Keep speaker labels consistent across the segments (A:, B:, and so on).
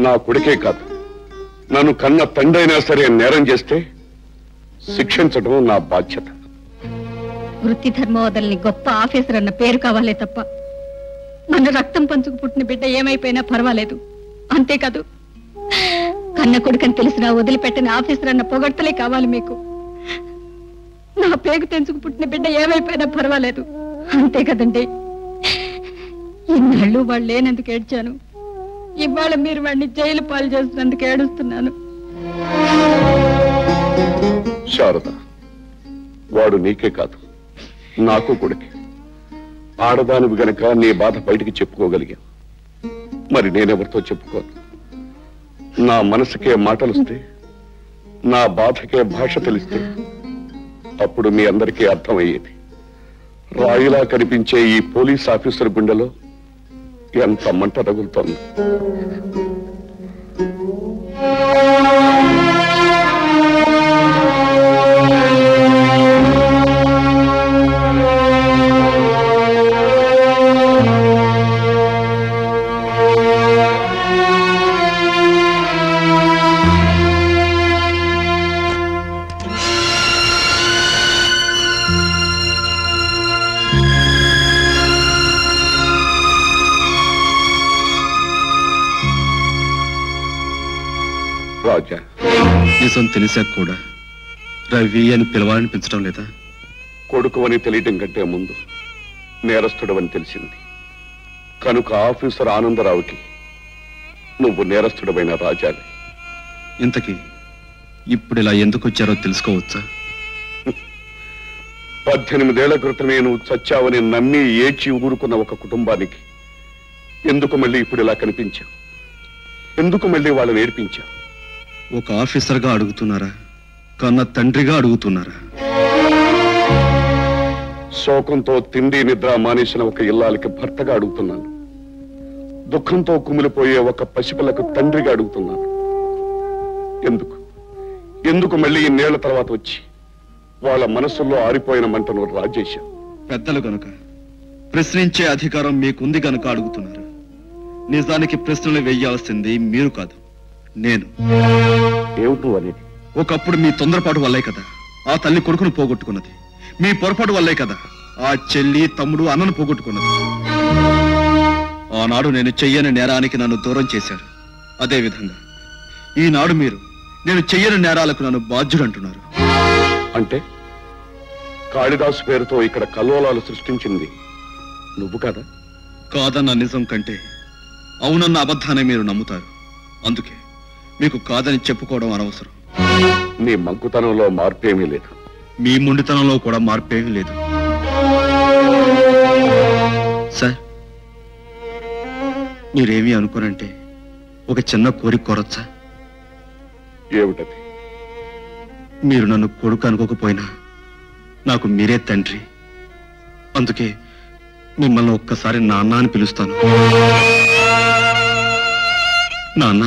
A: నా కొడుకే కాదు, నన్ను కన్న తండ్రి అయినా సరే నేరం చేస్తే శిక్షించడం నా బాధ్యత.
B: వృత్తి ధర్మవదల్ని గొప్ప ఆఫీసర్ అన్న పేరు కావాలే తప్ప మన రక్తం పంచుకు పుట్టిన బిడ్డ ఏమైపోయినా పర్వాలేదు. అంతేకాదు, కన్న కొడుకని తెలిసినా వదిలిపెట్టిన ఆఫీసర్ అన్న పొగడ్తలే కావాలి మీకు. నా పేగు తెంచుకు పుట్టిన బిడ్డ ఏమైపోయినా పర్వాలేదు. అంతే కదండి. ఇన్నాళ్ళు వాళ్ళు లేనందుకు ఏడ్చాను, ఇవాళ మీరు వాడిని జైలు పాలు చేస్తున్నందుకు ఏడుస్తున్నాను.
A: శారద, వాడు నీకే కాదు నాకు కొడుకే. ఆడదానివి గనక నీ బాధ బయటికి చెప్పుకోగలిగా. మరి నేనెవరితో చెప్పుకోను? నా మనసుకే మాటలుస్తే, నా బాధకే భాష తెలిస్తే అప్పుడు మీ అందరికీ అర్థమయ్యేది. రాయిలా కనిపించే ఈ పోలీస్ ఆఫీసర్ గుండెలో ఎంత మంట తగులుతోంది. రాజా,
C: నిజం తెలిసాక కూడా రవి అని పిలవాలనిపించడం లేదా?
A: కొడుకు అని తెలియటం కంటే ముందు నేరస్తుడవని తెలిసింది కనుక ఆఫీసర్ ఆనందరావుకి నువ్వు నేరస్తుడమైన రాజాని.
C: ఇంతకీ ఇప్పుడు ఇలా ఎందుకు వచ్చారో తెలుసుకోవచ్చా?
A: 18 ఏళ్ల క్రితమే నువ్వు చచ్చావని నమ్మి ఏడ్చి ఊరుకున్న ఒక కుటుంబానికి ఎందుకు మళ్ళీ ఇప్పుడు ఇలా కనిపించావు? ఎందుకు మళ్ళీ వాళ్ళని ఏడ్పించావు?
C: ఒక ఆఫీసర్గా అడుగుతున్నారా, కన్న తండ్రిగా అడుగుతున్నారా?
A: శోకంతో తిండి నిద్ర మానేసిన ఒక ఇల్లాలకి భర్తగా అడుగుతున్నాను. దుఃఖంతో కుమిలిపోయే ఒక పసిపిల్లకు తండ్రిగా అడుగుతున్నాను. ఎందుకు ఎందుకు మళ్ళీ ఇన్నేళ్ల తర్వాత వచ్చి వాళ్ళ మనసుల్లో ఆరిపోయిన మంటను రాజేశావు?
C: పెద్దలు గనుక, ప్రశ్నించే అధికారం మీకుంది గనుక అడుగుతున్నారు. నిజానికి ప్రశ్నలు వేయాల్సింది మీరు కాదు, నేను.
A: ఏమిటో అనేది?
C: ఒకప్పుడు మీ తొందరపాటు వల్లే కదా ఆ తల్లి కొడుకును పోగొట్టుకున్నది. మీ పొరపాటు వల్లే కదా ఆ చెల్లి తమ్ముడు అన్నను పోగొట్టుకున్నది. ఆనాడు నేను చెయ్యని నేరానికి నన్ను దూరం చేశారు. అదేవిధంగా ఈనాడు మీరు నేను చెయ్యని నేరాలకు నన్ను బాధ్యుడంటున్నారు.
A: అంటే కాళిదాసు పేరుతో ఇక్కడ కల్లోలాలు సృష్టించింది నువ్వు కదా?
C: కాదన్న నిజం కంటే అవునన్న అబద్ధాన్ని మీరు నమ్ముతారు. అందుకే మీకు కాదని చెప్పుకోవడం అనవసరం.
A: నీ మంకుతనంలో మార్పేమీ లేదు.
C: మీ మొండితనంలో కూడా మార్పేమీ లేదు. సార్, మీరేమీ అనుకోనంటే ఒక చిన్న కోరిక కోరొచ్చా?
A: ఏమిటది?
C: మీరు నన్ను కొడుకు అనుకోకపోయినా నాకు మీరే తండ్రి. అందుకే మిమ్మల్ని ఒక్కసారి నాన్న అని పిలుస్తాను. నాన్న,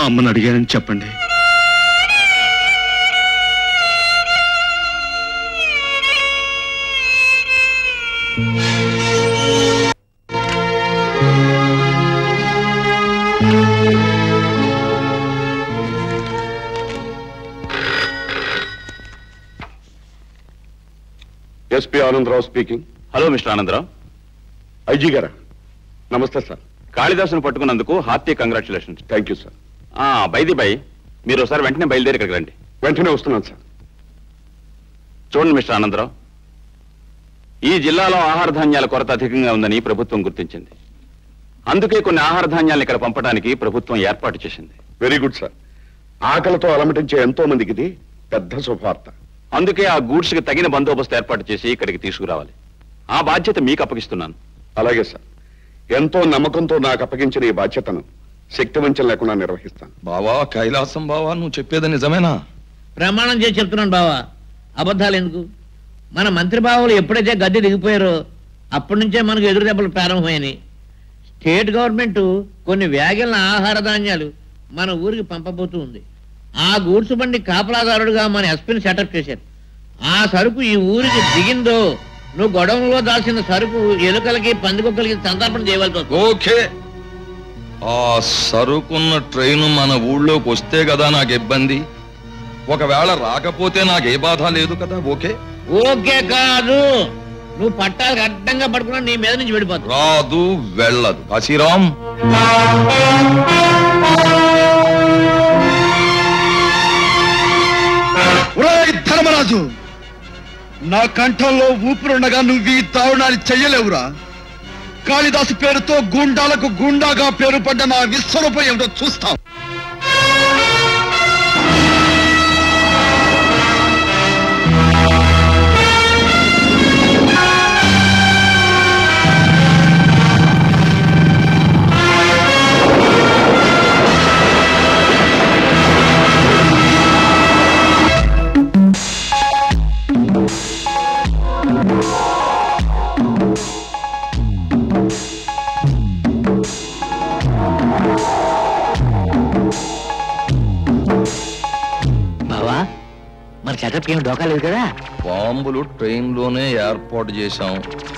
C: అమ్మని అడిగానని చెప్పండి.
A: SP Anandarao speaking.
D: Hello mister Anandarao.
A: IG గారా? నమస్తే సార్.
D: కాళిదాసును పట్టుకున్నందుకు hearty congratulations.
A: Thank you sir.
D: By the by, మీరు ఒకసారి వెంటనే బయలుదేరి ఇక్కడికి రండి.
A: వెంటనే వస్తున్నాను సార్.
D: చూడండి మిస్టర్ ఆనందరావు, ఈ జిల్లాలో ఆహార ధాన్యాల కొరత అధికంగా ఉందని ప్రభుత్వం గుర్తించింది. అందుకే కొన్ని ఆహార ధాన్యాలను ఇక్కడ పంపడానికి ప్రభుత్వం ఏర్పాటు చేసింది.
A: Very good sir. ఆకలితో అలమటించే ఎంతో మందికి ఇది పెద్ద శుభవార్త.
D: అందుకే ఆ గూడ్స్ కి తగిన బందోబస్తు ఏర్పాటు చేసి ఇక్కడికి తీసుకురావాలి. ఆ బాధ్యత మీకు అప్పగిస్తున్నాను.
A: అలాగే సార్. ఎంతో నమ్మకంతో నాకు అప్పగించిన ఈ బాధ్యతను శక్తివంచన లేకుండా నిర్వహిస్తాను.
E: బావా, కైలాసం బావా, నువ్వు చెప్పేది నిజమేనా?
F: ప్రమాణం చేసి చెప్తున్నాను బావా, అబద్ధాలు ఎందుకు? మన మంత్రి బావులు ఎప్పుడైతే గద్దె దిగిపోయారో అప్పటి నుంచే మనకు ఎదురు దెబ్బలు ప్రారంభమైనవి. స్టేట్ గవర్నమెంట్ కొన్ని వ్యాగన్ల ఆహార ధాన్యాలు మన ఊరికి పంపబోతూ ఉంది. ఆ గూడ్స్ బండి కాపలాదారుడుగా మన ఎస్పీని సెటప్ చేశారు. ఆ సరుకు ఈ ఊరికి దిగిందో నువ్వు గొడవలో దాల్చిన సరుకు ఎలుకలకి పందికొక్కలకి సంతర్పణ చేయవలసి వస్తుంది.
E: ఓకే, ఆ సరుకున్న ట్రైన్ మన ఊళ్ళోకి వస్తే కదా నాకు ఇబ్బంది. ఒకవేళ రాకపోతే నాకు ఏ బాధ లేదు కదా. ఓకే
F: ఓకే కాదు, నువ్వు పట్టాలకు అడ్డంగా పడుకున్నా నీ మీద నుంచి వెళ్ళిపోతావు.
E: రాదు వెళ్ళదు. కాశీరాం
C: ధర్మరాజు, నా కంఠంలో ఊపిరుండగా నువ్వు ఈ దారుణాన్ని చెయ్యలేవురా. కాళిదాసు పేరుతో గుండాలకు గుండాగా పేరు పడ్డ నా విశ్వరూపం ఏమిటో చూస్తాం.
F: డోకా కదా.
E: బాంబులు ట్రైన్ లోనే ఏర్పాటు చేశాం.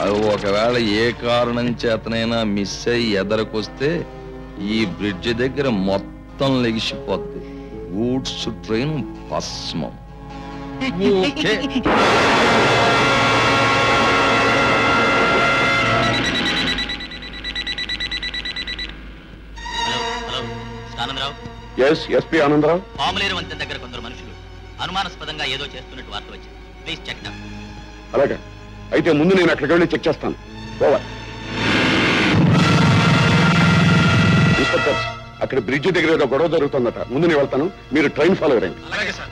E: అవి ఒకవేళ ఏ కారణం చేతనైనా మిస్ అయ్యి ఎదరకొస్తే ఈ బ్రిడ్జ్ దగ్గర మొత్తం లెగిసిపోద్ది. గూడ్స్ ట్రైన్ భస్మం. ఓకే.
A: ఎస్పీ ఆనందరావు,
G: పాములేరు వంతెన దగ్గర కొందరు మనుషులు అనుమానాస్పదంగా ఏదో చేస్తున్నట్టు వార్త వచ్చింది. Please check down.
A: అలాగే, అయితే ముందు నేను అక్కడికి వెళ్ళి చెక్ చేస్తాను. ఓవర్. ఇన్స్పెక్టర్స్, అక్కడ బ్రిడ్జ్ దగ్గర ఏదో గొడవ జరుగుతుందట. ముందు నేను వెళ్తాను, మీరు ట్రైన్ ఫాలో అయ్యండి.
G: అలాగే సార్.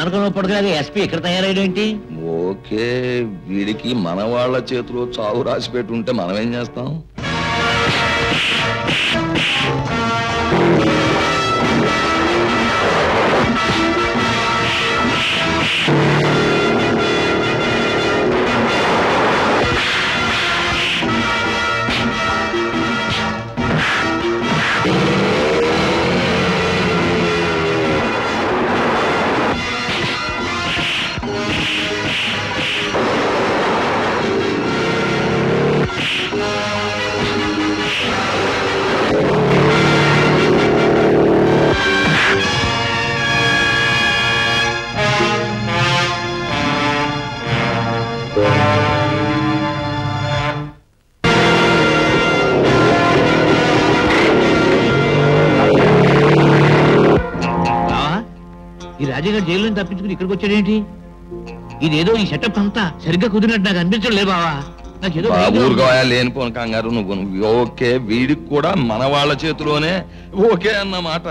F: పానకంలో పడగలాగా ఎస్పీ ఇక్కడ తయారయ్యేంటి?
E: ఓకే, వీడికి మన వాళ్ళ చేతిలో చావు రాసి పెట్టుంటే మనం ఏం చేస్తాం?
F: ఈ రాజాగారు జైలు నుంచి తప్పించుకుని ఇక్కడికి వచ్చాడేంటి? ఇదేదో ఈ సెటప్ అంతా సరిగ్గా కుదిరినట్టు నాకు అనిపించడం లేదు బావా. నాకేదో
E: లేనిపోను కంగారు నువ్వు. ఓకే, వీడికి కూడా మన వాళ్ళ చేతిలోనే ఓకే అన్నమాట.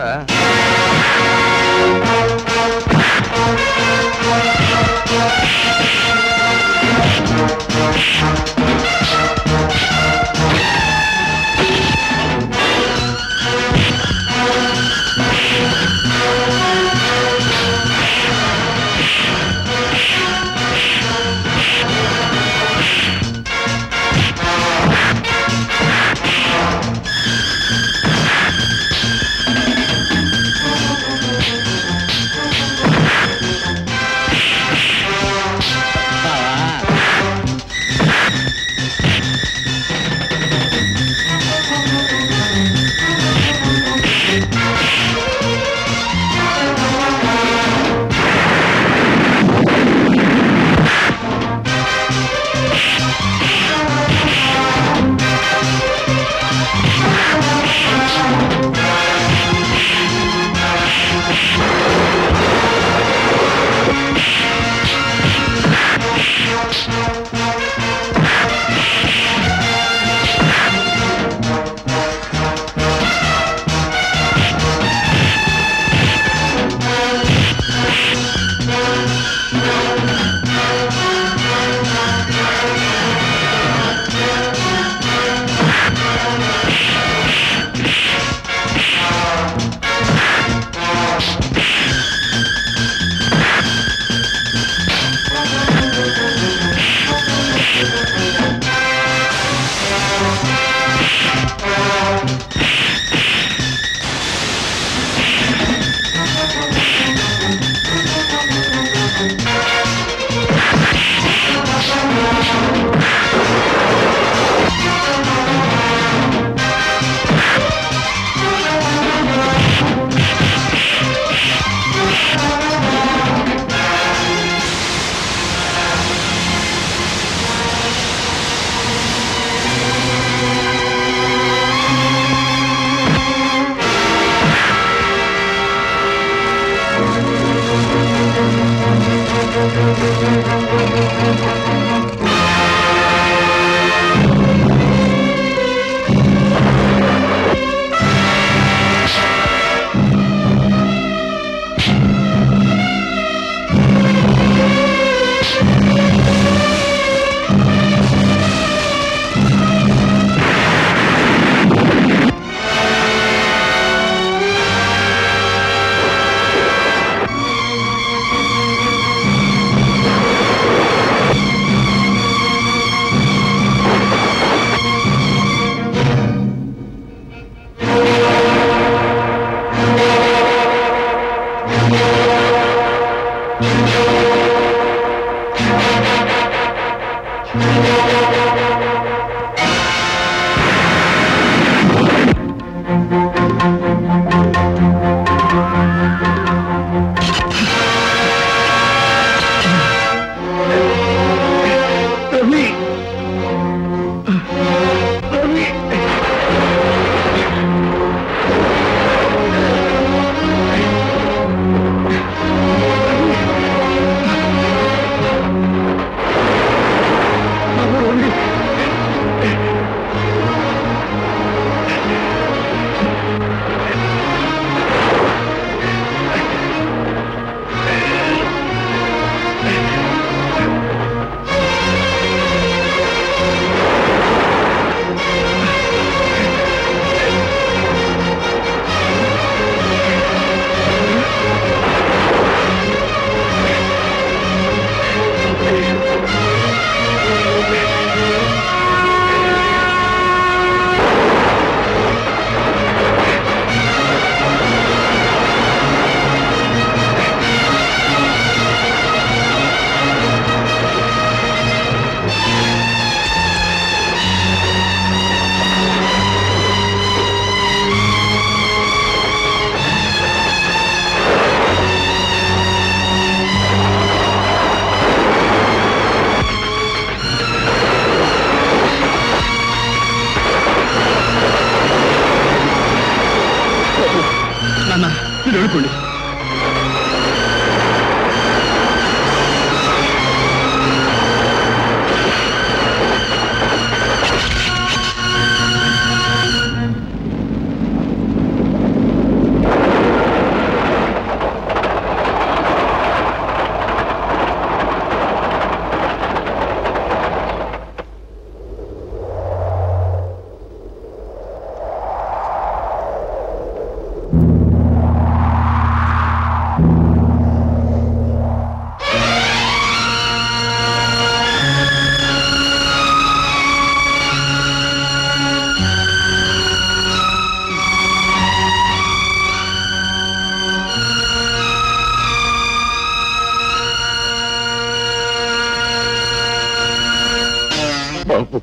A: బాబు